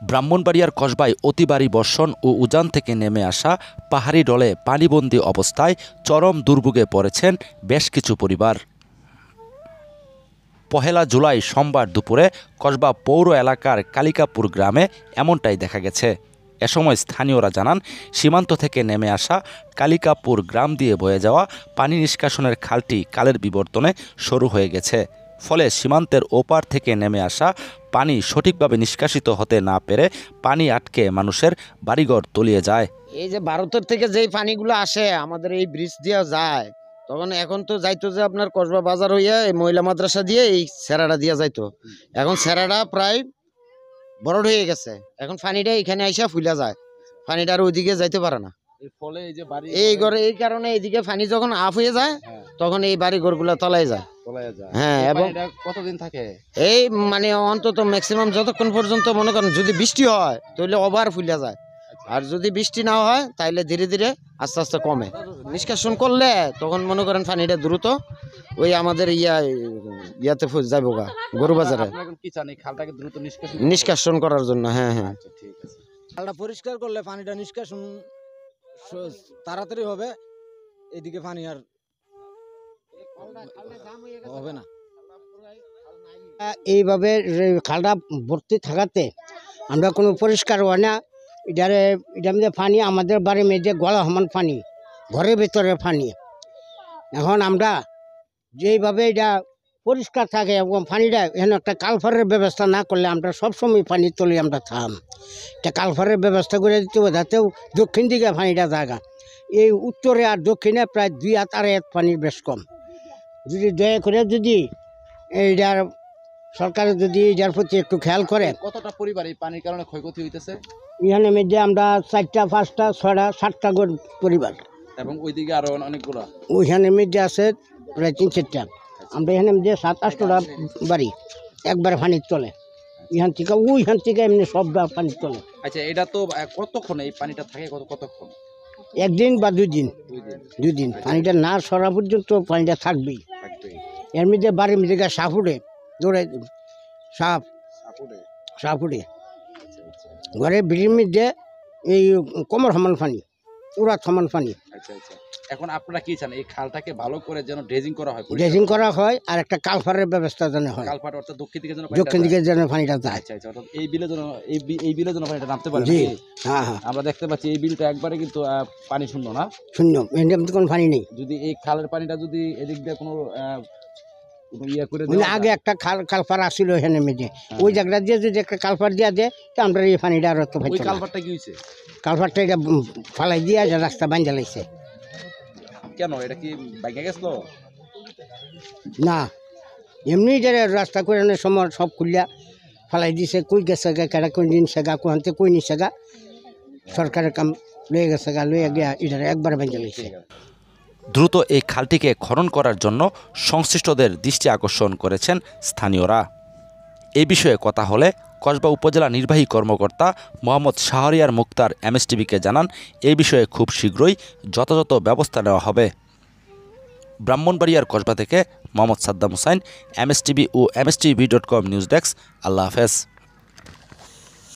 ব্রাহ্মণবাড়িয়ার কসবায় অতি ভারী বর্ষণ ও উজান থেকে নেমে আসা পাহাড়ি ঢলে পানিবন্দী অবস্থায় চরম দুর্ভোগে পড়েছেন বেশ কিছু পরিবার। পহেলা জুলাই সোমবার দুপুরে কসবা পৌর এলাকার কালিকাপুর গ্রামে এমনটাই দেখা গেছে। এ সময় স্থানীয়রা জানান, সীমান্ত থেকে নেমে আসা কালিকাপুর গ্রাম দিয়ে বয়ে যাওয়া পানি নিষ্কাশনের খালটি কালের বিবর্তনে সরু হয়ে গেছে। ফলে সীমান্তের ওপার থেকে নেমে আসা পানি সঠিকভাবে নিষ্কাশিত হতে না পেরে পানি আটকে মানুষের বাড়িঘর তলিয়ে যায়। এই যে ভারতের থেকে যেই পানিগুলো আসে আমাদের এই ব্রিজ দিয়ে যায়, তখন এখন তো যাইতো যে আপনার কসবা বাজার হইয়া এই মহিলা মাদ্রাসা দিয়ে এই সেরাটা দিয়ে যাইতো। এখন সেরাটা প্রায় বরড হয়ে গেছে, এখন পানিটা এখানে আইসা ফুলা যায়, পানিটা আর ওইদিকে যাইতে পারে না। এই কারণে এইদিকে পানি যখন আপ হয়ে যায় তখন এই বাড়ি ঘরগুলো তলায় যায়। হ্যাঁ, এবং কতদিন থাকে এই মানে অন্তত ম্যাক্সিমাম যতক্ষণ পর্যন্ত মনে করেন যদি বৃষ্টি হয় তাহলে ওভার ফুলা যায়, আর যদি বৃষ্টি না হয় তাহলে ধীরে ধীরে আস্তে আস্তে কমে। নিষ্কাশন করলে তখন মনে করেন পানিটা দ্রুত ওই আমাদের ইয়াতে যাবো গা গরু বাজারে কি চান এই খালটাকে দ্রুত নিষ্কাশন করার জন্য। হ্যাঁ হ্যাঁ, ঠিক আছে। খালটা পরিষ্কার করলে পানিটা নিষ্কাশন তাড়াতাড়ি হবে, এদিকে পানি আর হবে না। এইভাবে খালটা ভর্তি থাকাতে আমরা কোনো পরিষ্কার হয় না। এটা মধ্যে পানি আমাদের বাড়ির মেয়েদের গলা সমান পানি, ঘরের ভিতরে পানি। এখন আমরা যেইভাবে এটা পরিষ্কার থাকে এবং পানিটা এখানে একটা কালভারের ব্যবস্থা না করলে আমরা সবসময় পানি তুলি আমরা থাম। এটা কালভারের ব্যবস্থা করে দিতে হবে, যাতেও দক্ষিণ দিকে পানিটা জায়গা, এই উত্তরে আর দক্ষিণে প্রায় 2 হাত 2.5 হাত পানির বেশ কম। যদি দয়া করে যদি এইটার সরকার যদি এটার প্রতি একটু খেয়াল করে। কতটা পরিবার এই পানির কারণে ক্ষয়ক্ষতি হইতেছে? এখানে মধ্যে আমরা 4টা 5টা 6টা 7টা পরিবার, এবং ওইদিকে আরো অনেকগুলো, ওইখানে মধ্যে আছে প্রায় 3-4টা। আমরা এখানে মধ্যে 7-8টা বাড়ি একবারে পানির তলে, ওইখান থেকে এমনি সব পানির তলে। আচ্ছা, এটা তো কতক্ষণ এই পানিটা থাকে? কতক্ষণ? 1 দিন বা 2 দিন, 2 দিন পানিটা না সরা পর্যন্ত পানিটা থাকবেই। এর মধ্যে বাড়ির মধ্যে সাপ উঠে, দৌড়ে সাপ উঠে ঘরে বিড়ির মধ্যে এই কোমর সমান পানি, উড়াত সমান পানি। আচ্ছা আচ্ছা, এখন আপনারা কি চান? এই খালটাকে ভালো করে যেন ড্রেজিং করা হয়, ড্রেজিং করা হয়, আর একটা কালভারের ব্যবস্থা যেন হয়। কালভার অর্থাৎ দক্ষিণ দিকে যেন পানিটা যায়। আচ্ছা আচ্ছা, অর্থাৎ এই বিলে যেন এই বিলে যেন পানিটা নামতে পারে। জি হ্যাঁ হ্যাঁ, আমরা দেখতে পাচ্ছি এই বিলটা একবারে কিন্তু পানি শূন্য না, শূন্য, এর কোনো পানি নেই। যদি এই খালের পানিটা যদি এদিক দিয়ে কোনো আগে একটা কালপার আসছিল এখানে মেঝে, ওই জায়গাটা দিয়ে যদি একটা কালপার দিয়া দেয় তো আমরা এই পানিটা আর তো ওই কালপারটা কি হয়েছে? কালপারটা এটা ফালাই দিয়ে রাস্তা বাঁধা লাগছে। কেন এটা কি ভেঙে গেছিল? না, এমনি রাস্তা করে সময় সব খুলিয়া ফালাই দিছে, কই গেছে গা কেডা কোন দিন সেগা কোহান্তে কই নিছে গা, সরকারের কাম লয়ে গেছে গা, লইয়া গিয়া এটা একবার বাঁধা লাগছে। দ্রুত এই খালটিকে খনন করার জন্য সংশ্লিষ্টদের দৃষ্টি আকর্ষণ করেছেন স্থানীয়রা। এই বিষয়ে কথা হলে কসবা উপজেলা নির্বাহী কর্মকর্তা মোহাম্মদ শাহরিয়ার মুক্তার এমএসটিভিকে জানান, এই বিষয়ে খুব শীঘ্রই যথাযথ ব্যবস্থা নেওয়া হবে। ব্রাহ্মণবাড়িয়ার কসবা থেকে মোহাম্মদ সাদ্দাম হোসাইন, এমএসটিভি ও mstv.com নিউজ ডেস্ক। আল্লাহ হাফেজ।